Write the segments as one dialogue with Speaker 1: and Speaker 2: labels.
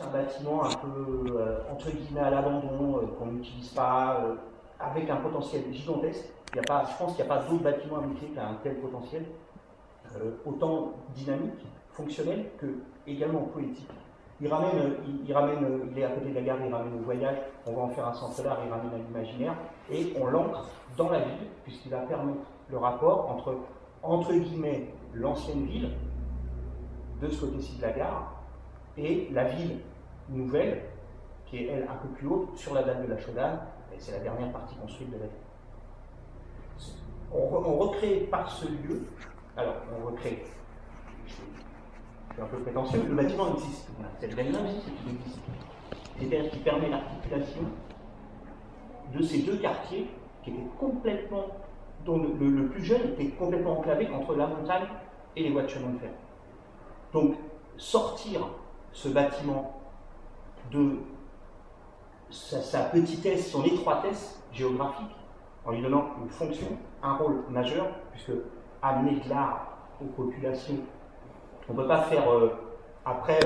Speaker 1: c'est un bâtiment un peu, entre guillemets, à l'abandon, qu'on n'utilise pas, avec un potentiel gigantesque. Je pense qu'il n'y a pas d'autres bâtiments à Moutier qui a un tel potentiel, autant dynamique, fonctionnel, que également poétique. Il est à côté de la gare, il ramène au voyage, on va en faire un centre d'art, il ramène à l'imaginaire, et on l'ancre dans la ville, puisqu'il va permettre le rapport entre guillemets, l'ancienne ville, de ce côté-ci de la gare, et la ville nouvelle, qui est elle un peu plus haute, sur la dalle de la Chaudane, et c'est la dernière partie construite de la ville. On recrée par ce lieu, alors on recrée, je suis un peu prétentieux, le bâtiment existe, cette veine-là existe, il existe. C'est-à-dire qu'il permet l'articulation de ces deux quartiers qui étaient complètement, dont le plus jeune était complètement enclavé entre la montagne et les voies de chemin de fer. Donc, sortir ce bâtiment de sa petitesse, son étroitesse géographique, en lui donnant une fonction, un rôle majeur, puisque amener de l'art aux populations, on ne peut pas faire, après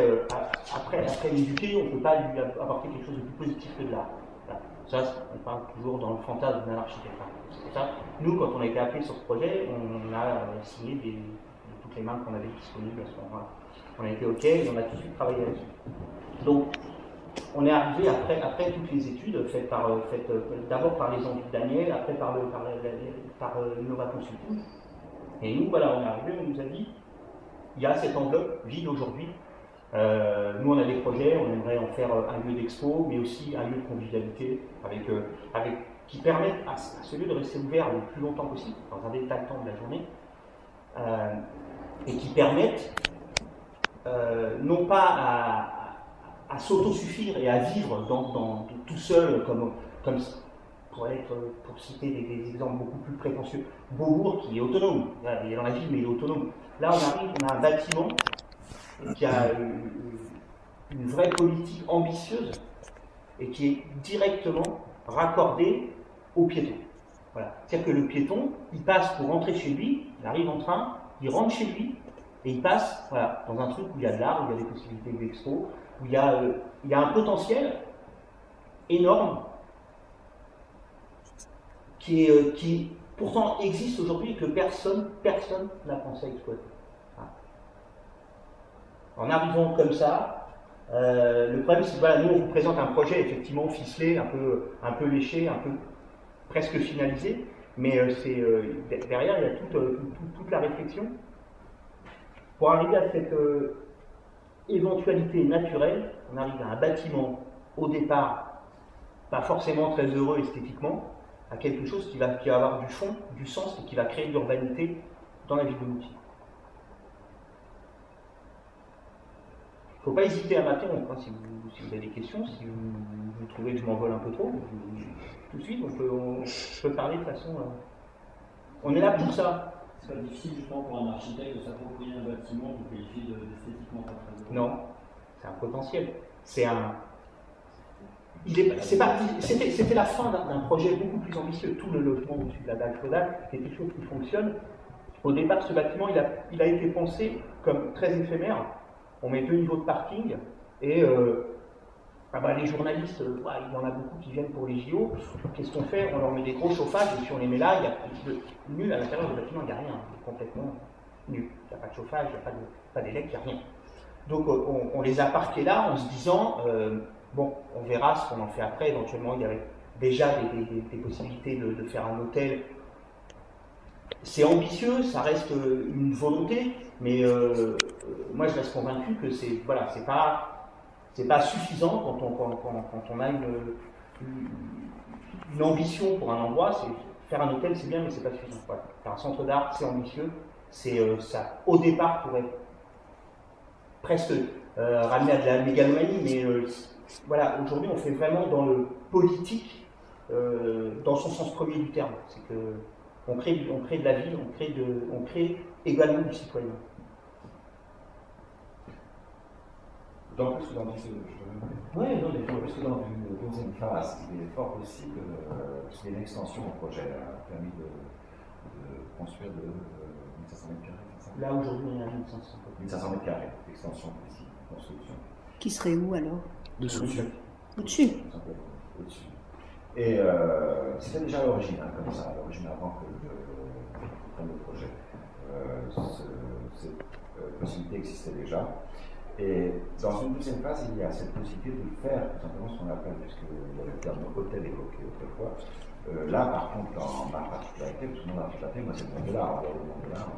Speaker 1: l'éduquer, on ne peut pas lui apporter quelque chose de plus positif que de l'art. Voilà. Ça, on parle toujours dans le fantasme d'un architecte. C'est pour ça, nous, quand on a été appelés sur ce projet, on a signé de toutes les mains qu'on avait disponibles à ce moment-là. On a été OK et on a tout de suite travaillé là-dessus. Donc, on est arrivé après toutes les études faites d'abord par les envies de Daniel, après par Nova Consulting. Et nous, voilà, on est arrivé, on nous a dit, il y a cette enveloppe vide aujourd'hui. Nous, on a des projets, on aimerait en faire un lieu d'expo, mais aussi un lieu de convivialité, qui permettent à ce lieu de rester ouvert le plus longtemps possible, dans un détail temps de la journée, et qui permettent non pas à s'autosuffire et à vivre tout seul, comme pour citer des exemples beaucoup plus prétentieux, Beaubourg qui est autonome, il est dans la ville mais il est autonome. Là on a un bâtiment qui a une vraie politique ambitieuse et qui est directement raccordé au piéton. Voilà. C'est-à-dire que le piéton, il passe pour rentrer chez lui, il arrive en train, il rentre chez lui, et il passe dans un truc où il y a de l'art, où il y a des possibilités d'expo, où il y a un potentiel énorme qui pourtant existe aujourd'hui et que personne n'a pensé à exploiter. En arrivant comme ça, le problème c'est que voilà, nous on vous présente un projet effectivement ficelé, un peu léché, un peu presque finalisé, mais derrière il y a toute la réflexion pour arriver à cette éventualité naturelle. On arrive à un bâtiment au départ pas forcément très heureux esthétiquement, à quelque chose qui va avoir du fond, du sens et qui va créer de l'urbanité dans la ville de Moutier. Il ne faut pas hésiter à m'interrompre si vous avez des questions, si vous trouvez que je m'envole un peu trop, tout de suite je peux parler de façon... On est là pour ça.
Speaker 2: C'est pas difficile justement pour un architecte de s'approprier un bâtiment qu'on qualifie d'esthétiquement pas très heureux.
Speaker 1: Non, c'est un potentiel. C'était la fin d'un projet beaucoup plus ambitieux. Tout le logement au-dessus de la dalle Chaudane, c'est quelque chose qui fonctionne. Au départ, ce bâtiment, il a été pensé comme très éphémère. On met 2 niveaux de parking et les journalistes, il y en a beaucoup qui viennent pour les JO. Qu'est-ce qu'on fait? On leur met des gros chauffages et puis on les met là. Il y a nul à l'intérieur du bâtiment, il n'y a rien. C'est complètement nul. Il n'y a pas de chauffage, il n'y a pas d'élec, il n'y a rien. Donc on les a parqués là en se disant, on verra ce qu'on en fait après. Éventuellement, il y avait déjà des possibilités de faire un hôtel. C'est ambitieux, ça reste une volonté, mais moi je reste convaincu que c'est pas suffisant quand on a une ambition pour un endroit. Faire un hôtel c'est bien, mais c'est pas suffisant. Voilà. Faire un centre d'art c'est ambitieux, ça au départ pourrait presque ramener à de la mégalomanie, mais voilà, aujourd'hui on fait vraiment dans le politique dans son sens premier du terme. C'est que on crée de la ville, on crée également du citoyen.
Speaker 3: D'autant plus que dans une deuxième phase, il est fort possible qu'il y ait une extension au projet, a permis de construire de 1500 mètres carrés.
Speaker 1: Là aujourd'hui on est à 1500.
Speaker 3: 1500 mètres carrés, extension possible, construction.
Speaker 4: Qui serait où alors?
Speaker 1: Dessous.
Speaker 4: Au-dessus.
Speaker 3: Au-dessus. Et c'était déjà à l'origine, hein, comme ça, à l'origine avant que je prenne le projet. Cette possibilité existait déjà. Et dans une deuxième phase, il y a cette possibilité de faire tout simplement ce qu'on appelle, puisqu'il y a le terme hôtel évoqué autrefois. Là, par contre, dans ma particularité, tout le monde a fait moi c'est le monde de l'art. Le monde de l'art,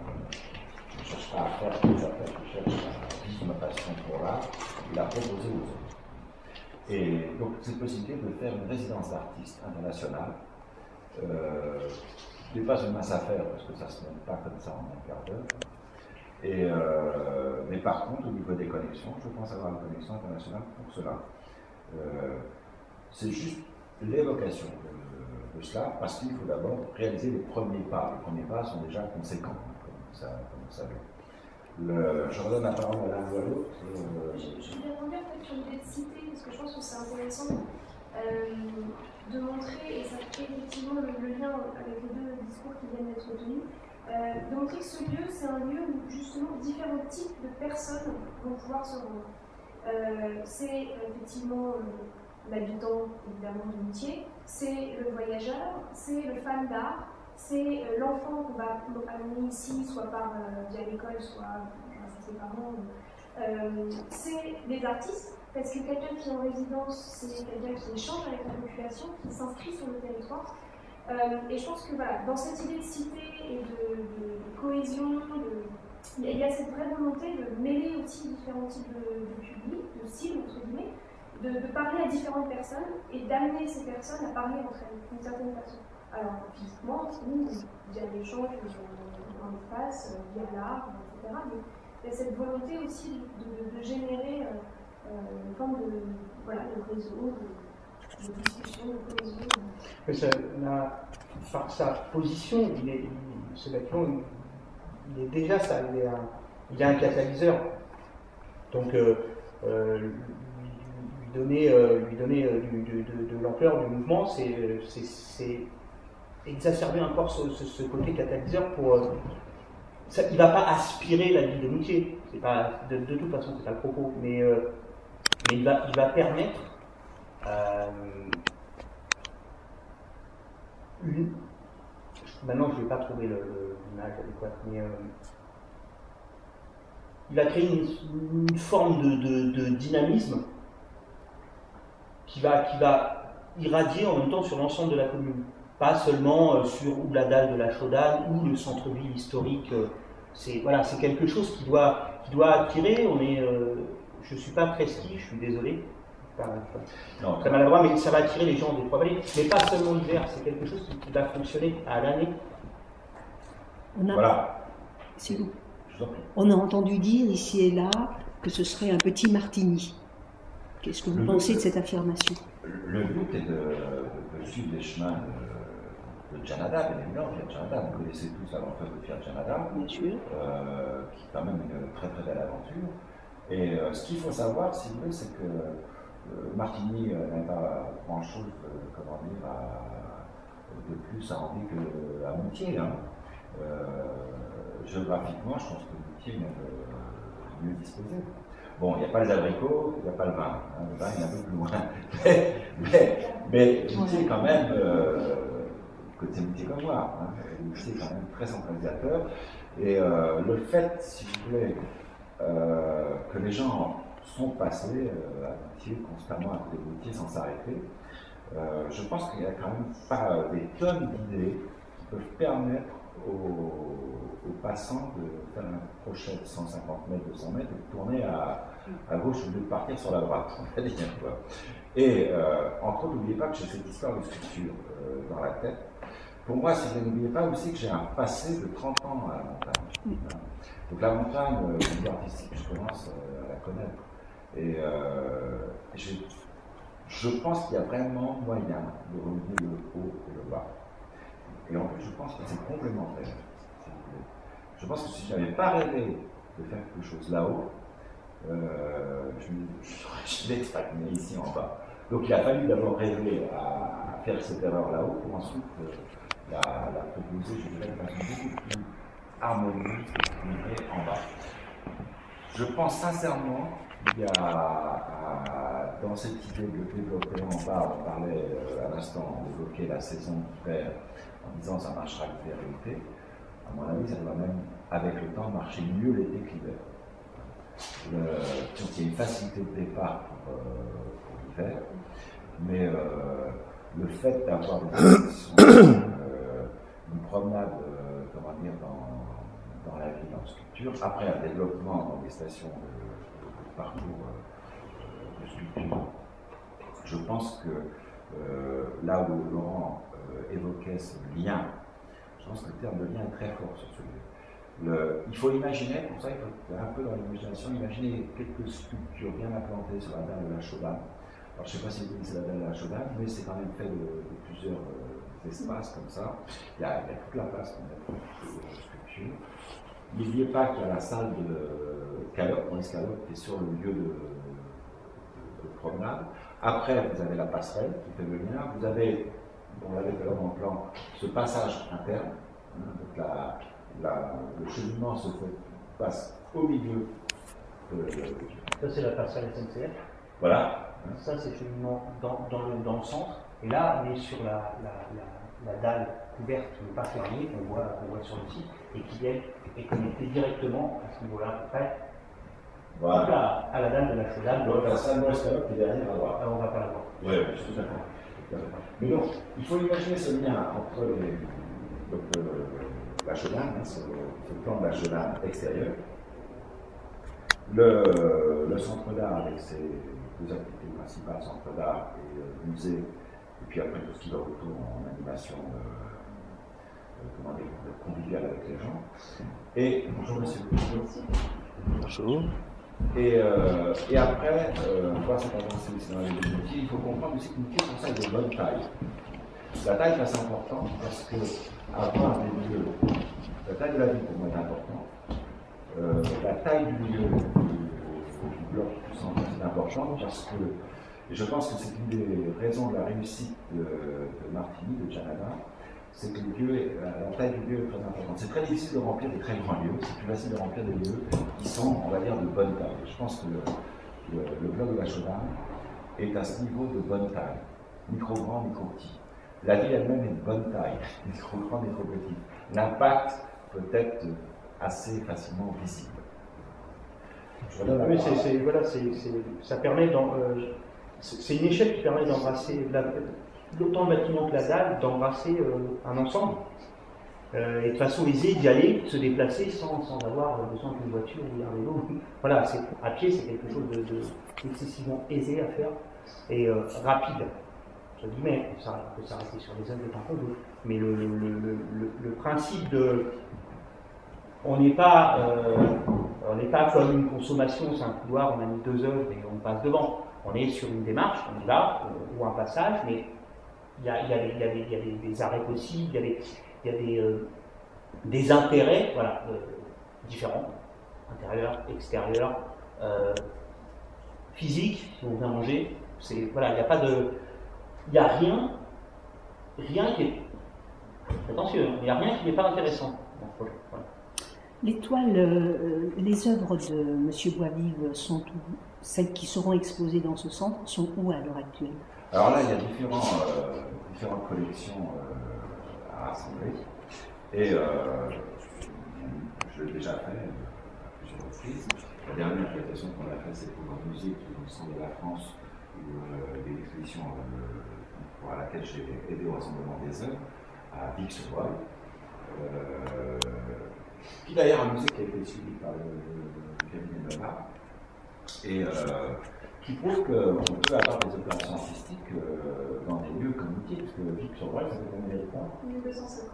Speaker 3: je ne cherche pas à faire des affaires, je cherche à vivre ma passion pour l'art et la proposer aux autres. Et donc, cette possibilité de faire une résidence d'artiste internationale n'est pas une mince affaire, parce que ça ne se monte pas comme ça en un quart d'heure. Mais par contre, au niveau des connexions, je pense avoir une connexion internationale pour cela. C'est juste l'évocation de cela, parce qu'il faut d'abord réaliser les premiers pas. Les premiers pas sont déjà conséquents, comme vous savez. Je redonne la parole à l'un ou à l'autre.
Speaker 5: Je voulais revenir peut-être sur l'idée de cité, parce que je pense que c'est intéressant de montrer, et ça fait effectivement le lien avec les deux discours qui viennent d'être tenus, de montrer que ce lieu, c'est un lieu où justement différents types de personnes vont pouvoir se rendre. C'est effectivement l'habitant évidemment du métier, c'est le voyageur, c'est le fan d'art, c'est l'enfant qu'on va amener ici, soit via l'école, soit grâce à ses parents. C'est les artistes, parce que quelqu'un qui est en résidence, c'est quelqu'un qui échange avec la population, qui s'inscrit sur le territoire. Et je pense que voilà, dans cette idée de cité et de cohésion, il y a cette vraie volonté de mêler aussi différents types de publics, de styles, entre guillemets, de parler à différentes personnes et d'amener ces personnes à parler entre elles, d'une certaine façon. Alors, physiquement, ou via l'échange dans l'espace, via l'art, etc. Mais il y a cette volonté aussi de générer une forme de réseau, de discussion, de cohésion.
Speaker 1: Par sa position, ce bâtiment, il est déjà ça, il est un catalyseur. Donc, lui donner de l'ampleur du mouvement, c'est exacerber encore ce côté catalyseur pour. Il ne va pas aspirer la vie de métier, de toute façon, c'est pas le propos, mais il va permettre maintenant je ne vais pas trouver l'image adéquate, mais il va créer une forme de dynamisme qui va irradier en même temps sur l'ensemble de la commune. Pas seulement sur la dalle de la Chaudane ou le centre-ville historique. C'est quelque chose qui doit attirer. Je ne suis pas prestige, je suis désolé. Très maladroit, mais ça va attirer les gens des Trois-Vallées. Mais pas seulement l'hiver, c'est quelque chose qui va fonctionner à l'année.
Speaker 3: Voilà.
Speaker 4: On a entendu dire ici et là que ce serait un petit Martigny. Qu'est-ce que vous pensez de cette affirmation?
Speaker 3: Le but est de suivre les chemins de Janada, bien évidemment. Janada, vous connaissez tous l'aventure de Pierre Janada, qui est quand même une très très belle aventure. Et ce qu'il faut savoir, si vous voulez, c'est que Martigny n'a pas grand-chose de plus à envier qu'à Moutier. Hein. Géographiquement, je pense que Moutier est mieux disposé. Bon, il n'y a pas les abricots, il n'y a pas le vin. Hein. Le vin, il est un peu plus loin. Mais Moutier, quand même, côté Moutier comme moi, hein, Moutier est quand même très centralisateur. Et le fait, si vous voulez, que les gens sont passés à Moutier constamment à côté de Moutier sans s'arrêter, je pense qu'il y a quand même pas des tonnes d'idées qui peuvent permettre aux passants de faire un crochet de 150 mètres, 200 mètres, et de tourner à gauche au lieu de partir sur la droite. Et entre autres, n'oubliez pas que j'ai cette histoire de sculpture dans la tête. Pour moi, n'oubliez pas aussi que j'ai un passé de 30 ans à la montagne. Donc la montagne, au niveau artistique, je commence à la connaître. Et je pense qu'il y a vraiment moyen de relever le haut et le bas. Et en plus, je pense que c'est complémentaire. Si vous voulez. Je pense que si je n'avais pas rêvé de faire quelque chose là-haut, je l'ai stagné ici en bas. Donc il a fallu d'abord rêver à faire cette erreur là-haut pour ensuite la proposer, je dirais, de façon beaucoup plus harmonieuse et équilibrée en bas. Je pense sincèrement il y a, dans cette idée de développer en bas, on parlait à l'instant, on évoquait la saison d'hiver en disant ça marchera l'hiver et l'été. À mon avis, ça doit même, avec le temps, marcher mieux l'été que l'hiver. Il y a une facilité de départ pour l'hiver, mais le fait d'avoir une promenade comment dire, dans la ville en sculpture, après un développement dans des stations de parcours de sculpture, je pense que là où Laurent évoquait ce lien, je pense que le terme de lien est très fort sur ce lieu. Il faut imaginer, pour ça il faut un peu dans l'imagination, imaginer quelques sculptures bien implantées sur la dalle de la Chaudane. Alors je ne sais pas si vous connaissez la dalle de la Chaudane, mais c'est quand même fait de plusieurs espaces comme ça. Il y a toute la place pour mettre des sculptures. N'oubliez pas qu'il y a la salle de Calotte, Maurice Calotte, qui est sur le lieu de promenade. Après, vous avez la passerelle qui fait le lien. Vous avez, on l'avait fait dans le plan, ce passage interne. Donc le cheminement se passe au milieu de.
Speaker 1: Ça, c'est la passerelle SNCF.
Speaker 3: Voilà.
Speaker 1: Ça, c'est le cheminement dans le centre. Et là, on est sur la dalle couverte qui n'est pas fermée, qu'on voit sur le site, et qui est connectée directement à ce niveau-là, à peu près.
Speaker 3: Voilà.
Speaker 1: À la dalle de la Chaudane.
Speaker 3: Donc la salle Maurice Calotte qui est derrière à droite.
Speaker 1: On ne va pas la voir.
Speaker 3: Oui, je suis d'accord. Mais donc, il faut imaginer ce lien entre la Chaudane, ce plan de la Chaudane extérieure, le centre d'art avec ses deux activités principales, centre d'art et musée, et puis après tout ce qui va autour en animation conviviale avec les gens. Et bonjour monsieur.
Speaker 6: Bonjour.
Speaker 3: Et après, voir cette avancée aussi dans les métiers, il faut comprendre aussi qu'une pièce comme ça est de bonne taille. La taille est assez importante parce que avoir des lieux, la taille de la ville pour moi est importante. La taille du lieu du bloc du centre est importante parce que, et je pense que c'est une des raisons de la réussite de Martigny, de Canada, c'est que la taille du lieu est très importante. C'est très difficile de remplir des très grands lieux, c'est plus facile de remplir des lieux qui sont, on va dire, de bonne taille. Je pense que le bloc de la Chaudane est à ce niveau de bonne taille, micro-grand, micro-petit. La ville elle-même est de bonne taille, micro-grand, micro-petit. L'impact peut être assez facilement visible.
Speaker 1: Oui, ça permet c'est une échelle qui permet d'embrasser autant le bâtiment que la dalle, d'embrasser un ensemble. Et de façon aisée d'y aller, de se déplacer sans avoir besoin d'une voiture ou d'un vélo. Voilà, à pied, c'est quelque chose d'excessivement aisé à faire et rapide. Je dis, mais on peut s'arrêter sur les œuvres de temps qu'on veut. Mais le principe de. On n'est pas comme une consommation, c'est un couloir, on a mis 2 œuvres et on passe devant. On est sur une démarche, on est là, ou un passage, mais il y a des arrêts possibles, il y a des intérêts différents, intérieur, extérieur, physique, si on vient manger. Il n'y a rien qui est. Attention, il n'y a rien qui n'est pas intéressant dans ce projet. Voilà.
Speaker 4: Les toiles, les œuvres de M. Boisvive sont où? Celles qui seront exposées dans ce centre sont où à l'heure actuelle?
Speaker 3: Alors là, il y a différentes collections à rassembler. Et je l'ai déjà fait à plusieurs reprises. La dernière réalisation qu'on a faite, c'est pour un musée qui est au centre de la France, où il y a une exposition à laquelle j'ai aidé au rassemblement des œuvres, à Vic-sur-Loire. Puis d'ailleurs, un musée qui a été suivi par le cabinet Nova, et qui prouve qu'on peut avoir des opérations artistiques dans des lieux comme Moutier, parce que Vic-sur-Loire, ça fait combien d'hectares?
Speaker 5: 1250.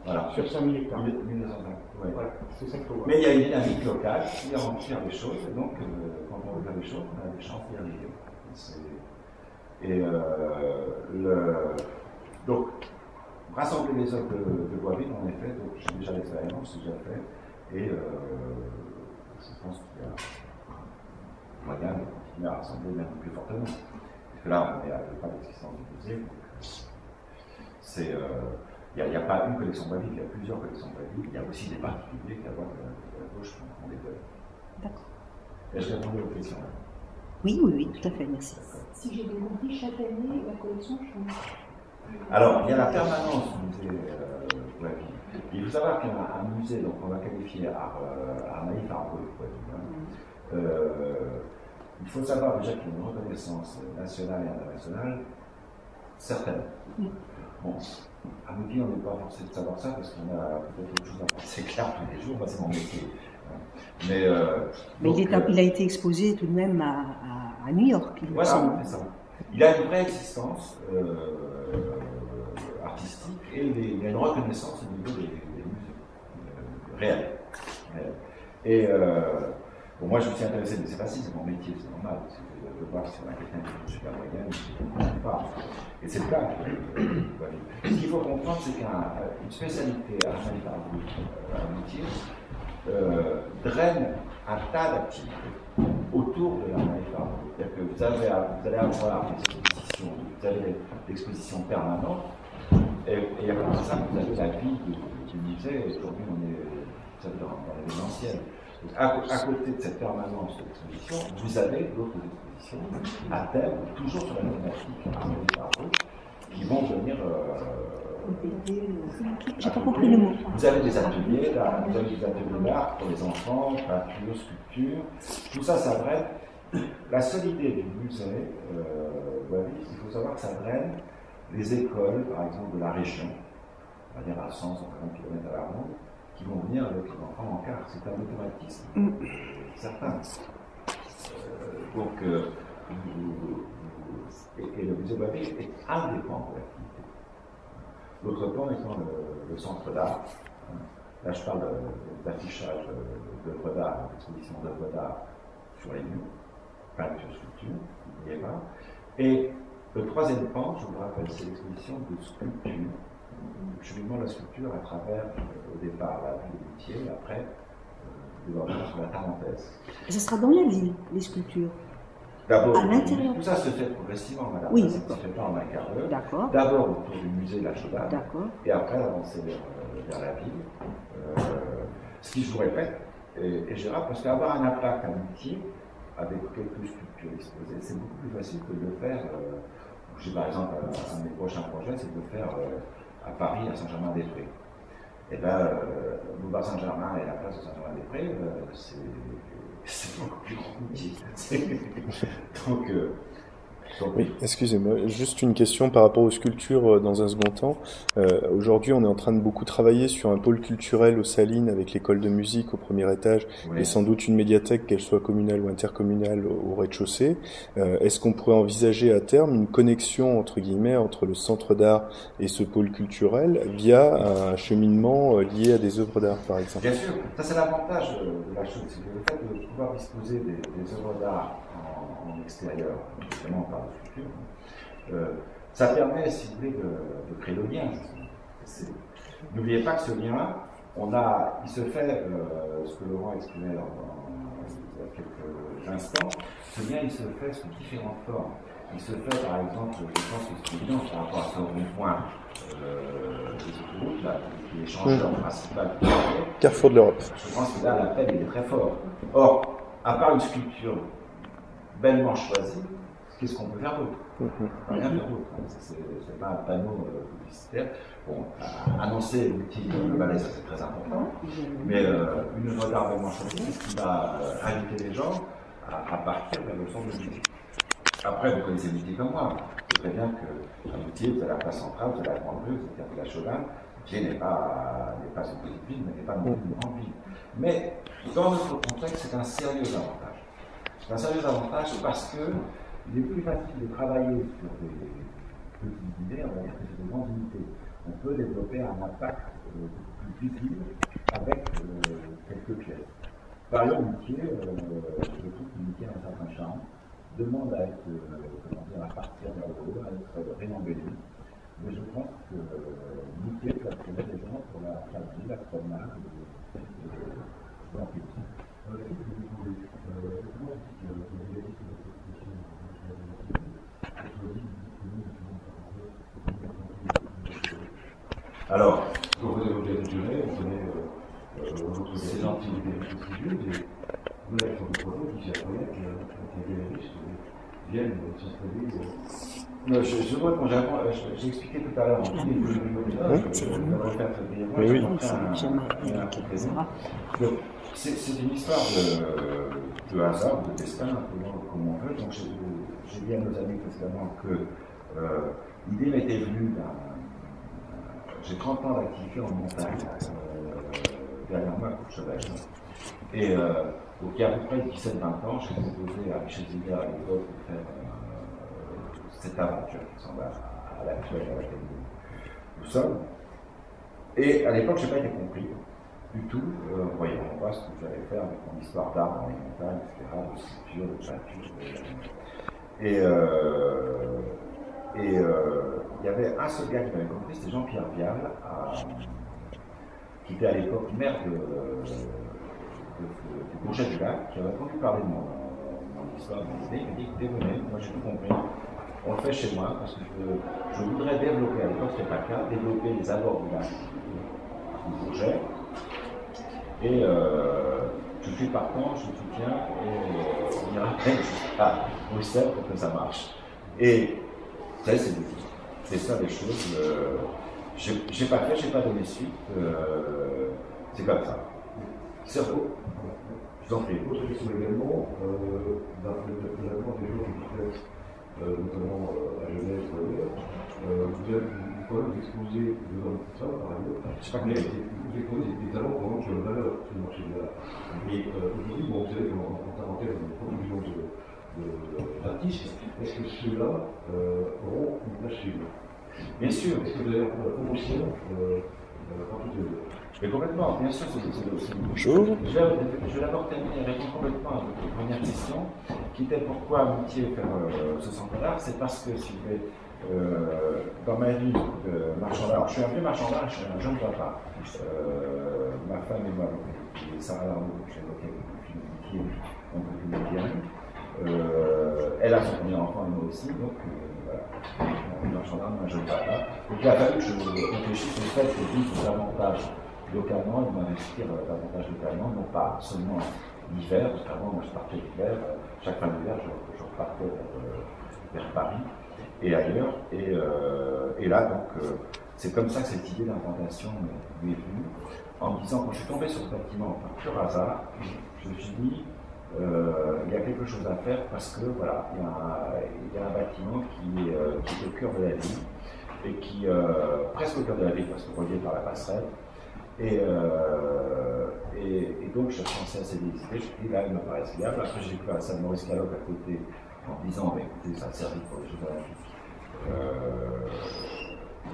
Speaker 3: Voilà.
Speaker 1: Sur 5000 hectares.
Speaker 3: 1250, ouais.
Speaker 1: Voilà, c'est ça qu'il faut voir.
Speaker 3: Mais il y a une dynamique locale qui rend faire des choses, et donc quand on veut faire des choses, on a des chances d'y arriver. Donc, rassembler les œuvres de Boisvive, en effet, donc j'ai déjà l'expérience, j'ai déjà fait, et je pense qu'il y a moyen de continuer à rassembler même plus fortement. Parce que là, on est à pas d'existence du musée. Il n'y a pas une collection Boisvive, il y a plusieurs collections Boisvive. Il y a aussi des particuliers qui à droite et à gauche qui ont des œuvres.
Speaker 4: D'accord.
Speaker 3: Et je réponds aux questions.
Speaker 4: Oui, oui, oui, tout à fait, merci.
Speaker 7: Si j'ai bien compris, chaque année, la collection change.
Speaker 3: Alors, il y a la permanence du musée Wavy. Il faut savoir qu'un musée, donc on va qualifier art naïf, art brut, il faut savoir déjà qu'il y a une reconnaissance nationale et internationale certaine. Bon, à Moody, on n'est pas forcé de savoir ça parce qu'on a peut-être autre chose à penser clair tous les jours, moi c'est mon métier. Mais
Speaker 4: donc, il a été exposé tout de même à New York.
Speaker 3: Voilà, c'est ça. Il a une vraie existence artistique et il y a une reconnaissance au niveau des musées réels. Et bon, moi je me suis intéressé, mais c'est facile, c'est mon métier, c'est normal. De voir si on a quelqu'un qui est super moyen, je ne sais pas. Et c'est le cas. Ce qu'il faut comprendre, c'est qu'une spécialité à métier draine un tas d'activités autour de l'art naïf. C'est-à-dire que vous allez avoir des expositions, vous avez l'exposition permanente, et à côté de ça, vous avez la vie du musée. Aujourd'hui, on est dans l'événementiel. À côté de cette permanence de l'exposition, vous avez d'autres expositions à thème, toujours sur la thématique art naïf, qui vont venir.
Speaker 4: J'ai pas compris le mot.
Speaker 3: Vous avez des ateliers, là, vous avez des ateliers d'art pour les enfants, peinture, sculpture, tout ça, ça draine. La seule idée du musée Wavy, il faut savoir que ça draine les écoles, par exemple, de la région, on va dire à 100, 150 km à la ronde, qui vont venir avec les enfants en car. C'est un automatisme certain. Et le musée Wavy est indépendant de l'activité. L'autre point étant le centre d'art. Là, je parle d'affichage d'œuvres d'art, d'exposition d'œuvres d'art sur les murs, peinture, sculpture, n'oubliez pas. Et le troisième pan, je vous le rappelle, c'est l'exposition de sculpture. Je lui demande la sculpture à travers, au départ, la ville de Moutier, et après, développement sur la Tarentaise.
Speaker 4: Et ce sera dans la ville, les sculptures.
Speaker 3: D'abord,
Speaker 4: à l'intérieur.
Speaker 3: Tout ça se fait progressivement, madame.
Speaker 4: Oui,
Speaker 3: ça ne se fait pas en un quart d'heure.
Speaker 4: D'accord.
Speaker 3: D'abord autour du musée de la Chaudade.
Speaker 4: D'accord.
Speaker 3: Et après avancer vers la ville. Ce qui, je vous répète, est gérable parce qu'avoir un impact à Moutier, avec quelques sculptures exposées, c'est beaucoup plus facile que de le faire. Par exemple, un de mes prochains projets, c'est de le faire à Paris, à Saint-Germain-des-Prés. Et là, le boulevard Saint-Germain et la place de Saint-Germain-des-Prés, c'est beaucoup plus compliqué.
Speaker 6: Oui, excusez-moi, juste une question par rapport aux sculptures dans un second temps. Aujourd'hui, on est en train de beaucoup travailler sur un pôle culturel aux Salines avec l'école de musique au premier étage et sans doute une médiathèque, qu'elle soit communale ou intercommunale, au rez-de-chaussée. Est-ce qu'on pourrait envisager à terme une connexion, entre guillemets, entre le centre d'art et ce pôle culturel via un cheminement lié à des œuvres d'art, par exemple?
Speaker 3: Bien sûr, ça c'est l'avantage de la chose, c'est que le fait de pouvoir disposer des œuvres d'art en extérieur, justement par la sculpture, ça permet, si vous voulez, de créer le lien. N'oubliez pas que ce lien, il se fait, ce que Laurent exprimait il y a quelques instants, ce lien il se fait sous différentes formes. Il se fait par exemple, je pense que c'est évident par rapport à ce rond-point des autoroutes, là, qui est l'échangeur principal.
Speaker 6: Carrefour de l'Europe.
Speaker 3: Je pense que là, l'appel est très fort. Or, à part une sculpture bellement choisie, qu'est-ce qu'on peut faire d'autre? Rien faire d'autre. C'est pas un panneau publicitaire. Bon, annoncer l'outil de balèze, c'est très important. Mais une œuvre d'art bellement choisie, c'est ce qui va inviter les gens à partir vers le centre de musique. Après, vous connaissez Moutier comme moi. C'est très bien qu'à Moutier, vous avez la place centrale, vous avez la grande rue, vous avez la Chaudade. Moutier n'est pas une petite ville, mais n'est pas non plus une grande ville. Mais dans notre contexte, c'est un sérieux avantage. C'est un sérieux avantage parce qu'il est plus facile de travailler sur des petites idées, on va dire que c'est des grandes unités. On peut développer un impact plus visible avec quelques pièces. Par exemple, Moutier, je trouve que Moutier a un certain charme, demande à être, à partir vers le haut, à être réembellé. Mais je pense que Moutier peut attirer des gens pour la vie, la promenade, alors, quand vous évoquez le durée, vous connaissez ces gens qui ont été distribués, vous l'avez fait au projet qui s'y appelait, qui a été riche. Je vois quand j'ai expliqué tout à l'heure en tout début je vais refaire très brièvement, c'est une histoire de hasard, de destin, comme on veut. Donc j'ai dit à nos amis précédemment que l'idée m'était venue j'ai 30 ans d'activité en montagne, derrière moi à Courchevel. Et donc il y a à peu près 17-20 ans, j'ai proposé à Michel Ziller à l'époque de faire cette aventure qui ressemble à l'actuelle à laquelle nous sommes. Et à l'époque, je n'ai pas été compris du tout. Voyons, on voit ce que j'allais faire avec mon histoire d'art dans les montagnes, etc., de sculpture, de peinture. Et il y avait un seul gars qui m'avait compris, c'était Jean-Pierre Vial, qui était à l'époque maire de Bourget du Lac, qui avait entendu parler de mon histoire, de mon idée. Il m'a dit écoutez, venez, moi j'ai tout compris. On le fait chez moi parce que je voudrais développer, à l'époque c'était pas le cas, développer les abords du lac du Bourget. Et je suis partant, je le soutiens et on ira jusqu'à Bruxelles pour que ça marche. Et ça, c'est ça les choses. J'ai pas fait, j'ai pas donné suite. C'est comme ça. Cerveau. Je vous en prie.
Speaker 8: Autre question également, dans l'événement des jours qui fêtent, notamment à Genève ou ailleurs, vous avez quand même exposé devant tout ça, par ailleurs.
Speaker 3: Je sais pas combien.
Speaker 8: Vous exposez des talents vraiment qui ont une valeur sur le marché de l'art. Et aujourd'hui, bon, vous savez qu'en parenthèse, on a beaucoup de millions d'artistes. Est-ce que ceux-là auront une place chez vous?
Speaker 3: Bien sûr.
Speaker 8: Est-ce que vous avez encore la promotion quand tout est là?
Speaker 3: Mais complètement, bien sûr, c'est
Speaker 6: Bonjour.
Speaker 3: Je vais d'abord terminer avec complètement à votre première question, qui était pourquoi Amitié faire ce centre d'art. C'est parce que, si vous voulez, dans ma vie de marchand d'art, je suis un vieux marchand d'art, je suis un jeune papa. Ma femme et moi, Sarah Larnaud, que j'évoquais avec le film Amitié, on peut plus le dire. Elle a son premier enfant et moi aussi, donc voilà, un marchand d'art, un jeune papa. Donc il a fallu que je réfléchisse au fait de vivre davantage localement et de m'investir davantage localement, non pas seulement l'hiver, parce qu'avant moi je partais l'hiver, chaque fin d'hiver je repartais vers Paris et ailleurs, et là donc c'est comme ça que cette idée d'implantation m'est venue, en me disant quand je suis tombé sur ce bâtiment par pur hasard, je me suis dit il y a quelque chose à faire parce que voilà, il y a un bâtiment qui est au cœur de la ville et qui presque au cœur de la ville parce que relié par la passerelle. Et donc je pensais à ces idées, je me suis dit là, ils me paraissent viables. Après j'ai découvert la salle Maurice Caloc à côté en me disant, mais écoutez, ça a servi pour les Jeux Olympiques.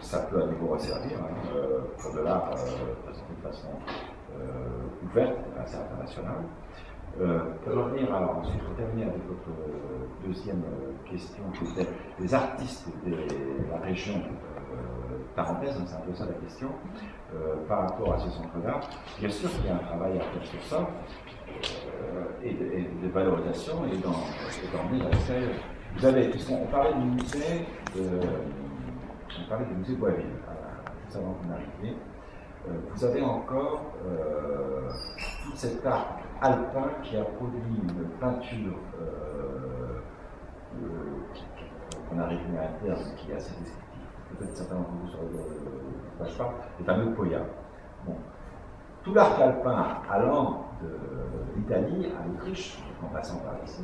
Speaker 3: Ça peut à nouveau resservir pour de l'art de façon ouverte, assez internationale. Pour revenir alors ensuite, pour terminer avec votre deuxième question, qui était les artistes de la région parenthèse, c'est un peu ça la question, par rapport à ce centre d'art. Bien sûr qu'il y a un travail à faire sur ça, et de valorisation, et d'emmener l'accès. Vous avez, puisqu'on parlait du musée, Boisville, juste avant que vous n'arriviez, vous avez encore tout cet art alpin qui a produit une peinture qu'on a révélée à l'interne, qui est assez descriptive. Peut-être certains d'entre vous sur le page pas, les fameux Poya. Bon. Tout l'arc alpin allant de l'Italie à l'Autriche, en passant par ici,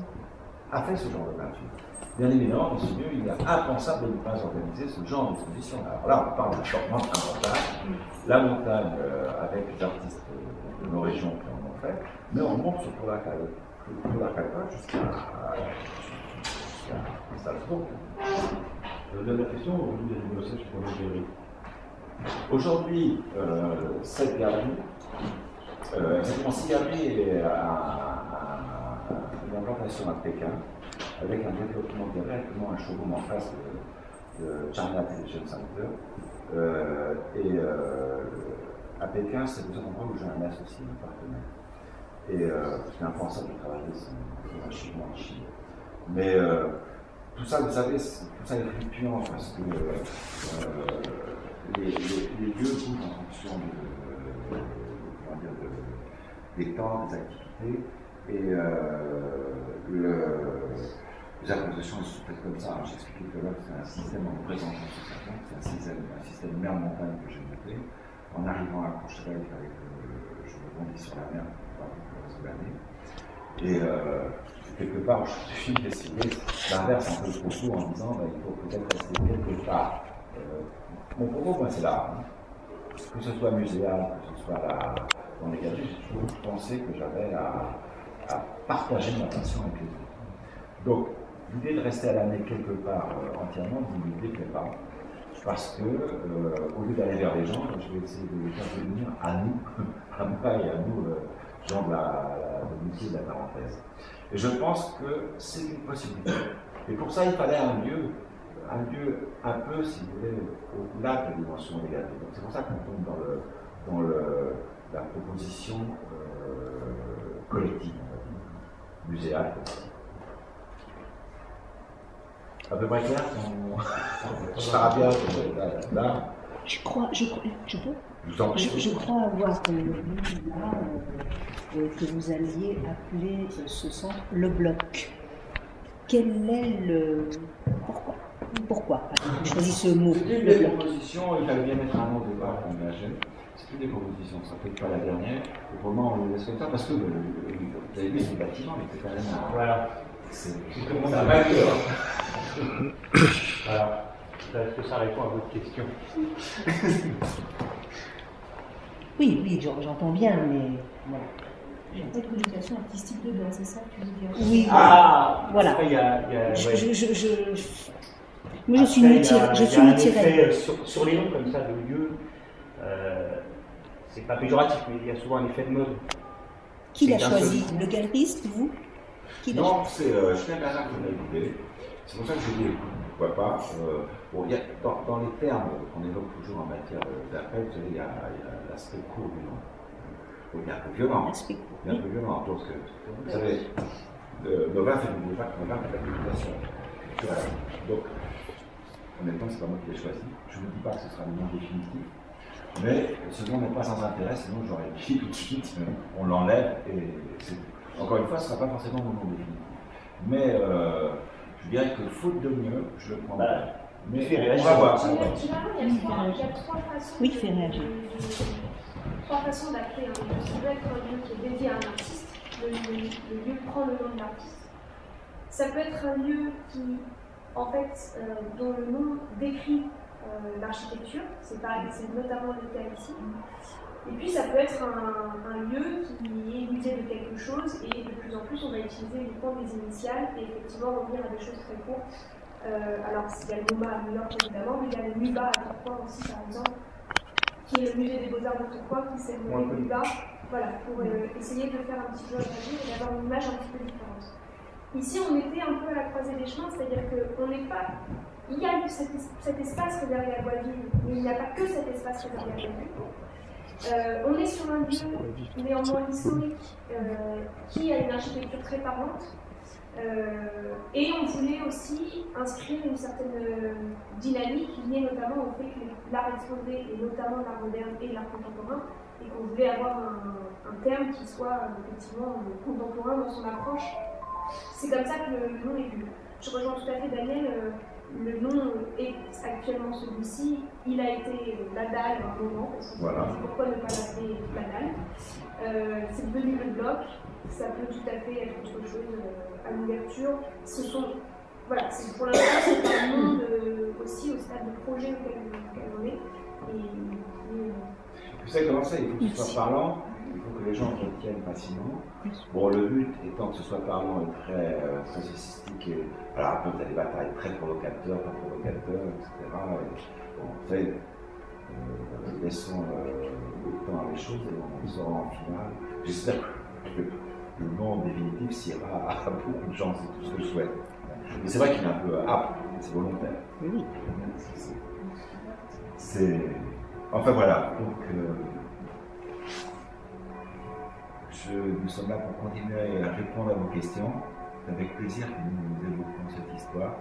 Speaker 3: a fait ce genre de peinture. Bien évidemment, monsieur, il est impensable de ne pas organiser ce genre d'exposition. Alors là, on parle de changement de la montagne, la montagne avec les artistes de nos régions qui en ont fait, mais on monte sur tout l'arc alpin jusqu'à Salzbourg.
Speaker 8: Dernière question, aujourd'hui, il y a du bossage pour la galerie.
Speaker 3: Aujourd'hui, cette galerie, exactement 6 galeries et une implantation à Pékin, avec un développement directement un showroom en face de China Television Center. À Pékin, c'est le endroit où j'ai un associé, un partenaire. Et c'est impensable de travailler sans archivement en Chine. Mais tout ça, vous savez, tout ça est fluctuant parce que les lieux bougent en fonction des temps, des activités. Et Les associations elles sont faites comme ça. J'expliquais que là, c'est un système en présentant sur sa compte, c'est un système mer-montagne que j'ai monté. En arrivant à Courchevel, je rebondis sur la mer pour le reste de l'année. Et quelque part, je suis décidé, j'inverse un peu le propos en disant il faut peut-être rester quelque part. Mon propos, moi, c'est là. Hein. Que ce soit muséal, que ce soit dans les galeries, j'ai toujours pensé que j'avais à partager ma passion avec les autres. Donc, l'idée de rester à l'année quelque part entièrement ne me déplaît pas. Parce que, au lieu d'aller vers les gens, je vais essayer de les faire venir à nous, à moi et à nous, gens de métier de la parenthèse. Et je pense que c'est une possibilité. Et pour ça, il fallait un lieu un peu, si vous voulez, au-delà de la dimension légale. Donc c'est pour ça qu'on tombe dans la proposition collective, muséale. À peu près clair, on parle bien là.
Speaker 4: Je crois avoir lu là que vous alliez appeler ce centre le bloc. Quel est le... Pourquoi avez-vous choisi ce mot?
Speaker 3: C'est une des propositions, il fallait bien mettre un nom au départ pour engager. C'est une des propositions, ça peut être pas la dernière. Et pour le moment, on le laisse comme ça parce que vous avez vu les bâtiments, mais c'est quand même. Voilà. C'est un mal cœur.
Speaker 1: Voilà. Est-ce que ça répond à votre question?
Speaker 4: Oui, j'entends bien, mais voilà.
Speaker 7: Il y a peut-être une éducation artistique dedans, c'est ça que tu veux dire?
Speaker 4: Oui, voilà.
Speaker 1: Après, il y a
Speaker 4: moi, je suis une
Speaker 1: effet sur les noms comme ça de lieux, c'est pas péjoratif, mais il y a souvent un effet de mode.
Speaker 4: Qui l'a choisi? Le galeriste, vous?
Speaker 3: Non, c'est Julien Bernard qui l'a écouté. C'est pour ça que je dis, pourquoi pas. Bon, y a, dans les termes qu'on évoque toujours en matière d'appel, il y a l'aspect court du nom. Il est un peu violent. Il est un peu violent. Donc, vous savez, Nova fait de la publication. Donc, honnêtement, c'est pas moi qui l'ai choisi. Je ne vous dis pas que ce sera le nom définitif. Mais ce nom n'est pas sans intérêt, sinon j'aurais dit tout de suite, on l'enlève. Et encore une fois, ce ne sera pas forcément mon nom définitif. Mais je dirais que faute de mieux, je le prendrai. Mais on va voir.
Speaker 5: Il y a trois façons.
Speaker 4: Oui, fait réagir.
Speaker 5: Trois façons d'appeler un lieu. Ça peut être un lieu qui est dédié à un artiste, le lieu prend le nom de l'artiste. Ça peut être un lieu qui, en fait, dont le nom décrit l'architecture, c'est notamment le cas ici. Et puis ça peut être un lieu qui est musée de quelque chose, et de plus en plus on va utiliser uniquement des initiales et effectivement revenir à des choses très courtes. Alors il y a le MoMA à New York évidemment, mais il y a le MUBA à Tourcoing aussi par exemple, qui est le musée des beaux-arts de Tourcoing, qui s'est nommé MUBA, voilà, pour essayer de faire un petit peu réagir et d'avoir une image un petit peu différente. Ici on était un peu à la croisée des chemins, c'est-à-dire qu'on n'est pas... Il y a cet espace réservé à Boisville, mais il n'y a pas que cet espace réservé à Boisville. On est sur un lieu néanmoins historique qui a une architecture très parlante et on voulait aussi inscrire une certaine dynamique liée notamment au fait que l'art exposé et notamment l'art moderne et l'art contemporain et qu'on voulait avoir un terme qui soit effectivement contemporain dans son approche. C'est comme ça que le nom est venu. Je rejoins tout à fait Daniel. Le nom est actuellement celui-ci. Il a été la dalle à un moment, parce que voilà. Pourquoi ne pas l'appeler la dalle. C'est devenu le bloc. Ça peut tout à fait être autre chose à l'ouverture. Voilà, pour l'instant, c'est un monde aussi au stade de projet auquel on est.
Speaker 3: Vous savez comment ça, il faut que ce soit parlant, il faut que les gens retiennent facilement. Bon, le but étant que ce soit parlant et très sophistiqué. Alors après, vous avez des batailles très provocateurs, pas provocateurs, etc. Bon, vous savez, laissons le temps à les choses et on saura en finale. J'espère que le nom définitif s'ira à beaucoup de gens, c'est tout ce que je souhaite. Mais c'est vrai qu'il est un peu âpre, c'est volontaire.
Speaker 4: Oui.
Speaker 3: Enfin voilà, donc nous sommes là pour continuer à répondre à vos questions. C'est avec plaisir que nous évoquons cette histoire.